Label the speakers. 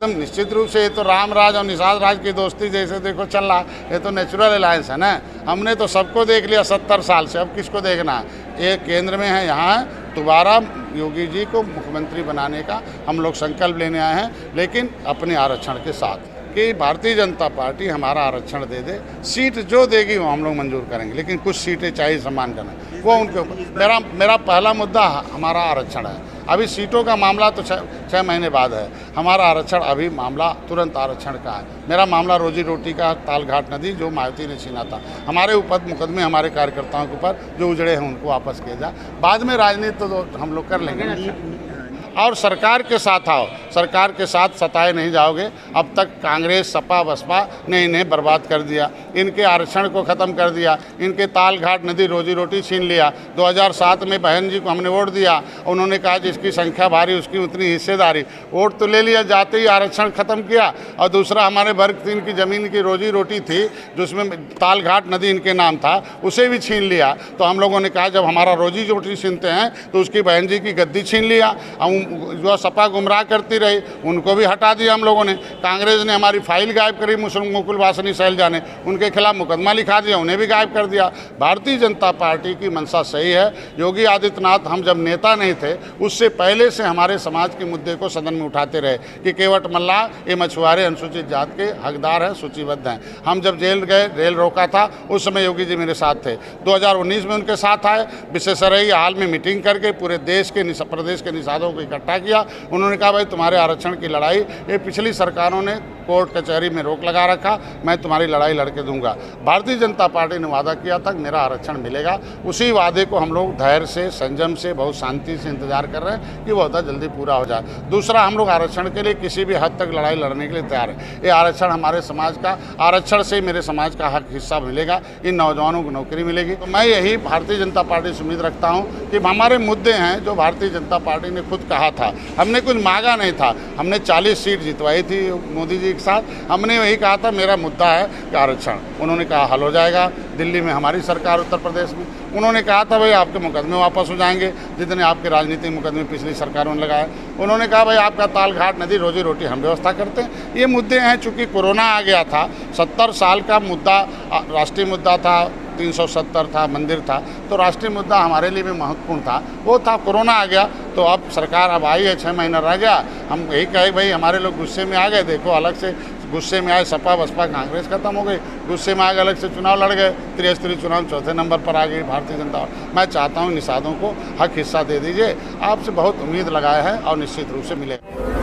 Speaker 1: एकदम निश्चित रूप से ये तो राम राज और निषाद राज की दोस्ती जैसे देखो चल रहा, ये तो नेचुरल अलायंस है ना। हमने तो सबको देख लिया 70 साल से, अब किसको देखना है। ये केंद्र में है, यहाँ दोबारा योगी जी को मुख्यमंत्री बनाने का हम लोग संकल्प लेने आए हैं, लेकिन अपने आरक्षण के साथ कि भारतीय जनता पार्टी हमारा आरक्षण दे दे, सीट जो देगी वो हम लोग मंजूर करेंगे, लेकिन कुछ सीटें चाहिए सम्मान करना, वो उनके ऊपर। मेरा पहला मुद्दा हमारा आरक्षण है। अभी सीटों का मामला तो 6 महीने बाद है, हमारा आरक्षण अभी मामला तुरंत आरक्षण का है। मेरा मामला रोजी रोटी का तालघाट नदी जो मायावती ने छीना था, हमारे ऊपर मुकदमे हमारे कार्यकर्ताओं के ऊपर जो उजड़े हैं उनको वापस किया जाए। बाद में राजनीति तो हम लोग कर लेंगे। और सरकार के साथ आओ, सरकार के साथ सताए नहीं जाओगे। अब तक कांग्रेस सपा बसपा ने इन्हें बर्बाद कर दिया, इनके आरक्षण को ख़त्म कर दिया, इनके तालघाट नदी रोजी रोटी छीन लिया। 2007 में बहन जी को हमने वोट दिया, उन्होंने कहा जिसकी संख्या भारी उसकी उतनी हिस्सेदारी, वोट तो ले लिया, जाते ही आरक्षण ख़त्म किया। और दूसरा हमारे वर्ग 3 की ज़मीन की रोजी रोटी थी जिसमें तालघाट नदी इनके नाम था, उसे भी छीन लिया। तो हम लोगों ने कहा जब हमारा रोजी रोटी छीनते हैं तो उसकी बहन जी की गद्दी छीन लिया। हम जो सपा गुमराह करती रही उनको भी हटा दिया हम लोगों ने। कांग्रेस ने हमारी फाइल गायब करी, मुकुल वासनी शैलजा ने उनके खिलाफ मुकदमा लिखा दिया, उन्हें भी गायब कर दिया। भारतीय जनता पार्टी की मंशा सही है। योगी आदित्यनाथ हम जब नेता नहीं थे उससे पहले से हमारे समाज के मुद्दे को सदन में उठाते रहे कि केवट मल्ला ये मछुआरे अनुसूचित जात के हकदार हैं, सूचीबद्ध हैं। हम जब जेल गए, रेल रोका था, उस समय योगी जी मेरे साथ थे। 2019 में उनके साथ आए, विश्वेश्वरैया हाल में मीटिंग करके पूरे देश के प्रदेश के निषादों को इकट्ठा किया। उन्होंने कहा भाई तुम्हारे आरक्षण की लड़ाई ये पिछली सरकारों ने कोर्ट कचहरी में रोक लगा रखा, मैं तुम्हारी लड़ाई लड़के दूंगा। भारतीय जनता पार्टी ने वादा किया था कि मेरा आरक्षण मिलेगा, उसी वादे को हम लोग धैर्य से, संयम से, बहुत शांति से इंतजार कर रहे हैं कि वो वादा जल्दी पूरा हो जाए। दूसरा, हम लोग आरक्षण के लिए किसी भी हद तक लड़ाई लड़ने के लिए तैयार है। ये आरक्षण हमारे समाज का, आरक्षण से मेरे समाज का हक हिस्सा मिलेगा, इन नौजवानों को नौकरी मिलेगी। तो मैं यही भारतीय जनता पार्टी से उम्मीद रखता हूँ कि हमारे मुद्दे हैं जो भारतीय जनता पार्टी ने खुद कहा था, हमने कुछ मांगा नहीं था, हमने 40 सीट जितवाई थी मोदी जी के साथ, हमने वही कहा था मेरा मुद्दा है कि आरक्षण। उन्होंने कहा हल हो जाएगा, दिल्ली में हमारी सरकार, उत्तर प्रदेश में उन्होंने कहा था भाई आपके मुकदमे वापस हो जाएंगे जितने आपके राजनीतिक मुकदमे पिछली सरकारों ने लगाए। उन्होंने कहा भाई आपका तालघाट नदी रोजी रोटी हम व्यवस्था करते हैं। ये मुद्दे हैं, चूँकि कोरोना आ गया था, 70 साल का मुद्दा राष्ट्रीय मुद्दा था, 370 था, मंदिर था, तो राष्ट्रीय मुद्दा हमारे लिए भी महत्वपूर्ण था, वो था। कोरोना आ गया तो अब सरकार अब आई है, 6 महीना रह गया। हम यही कहे भाई हमारे लोग गुस्से में आ गए, देखो अलग से गुस्से में आए, सपा बसपा कांग्रेस खत्म हो गई, गुस्से में आगे अलग से चुनाव लड़ गए, त्रिस्तरीय चुनाव 4थे नंबर पर आ गई भारतीय जनता। मैं चाहता हूँ निषादों को हक हिस्सा दे दीजिए, आपसे बहुत उम्मीद लगाए हैं और निश्चित रूप से मिलेगा।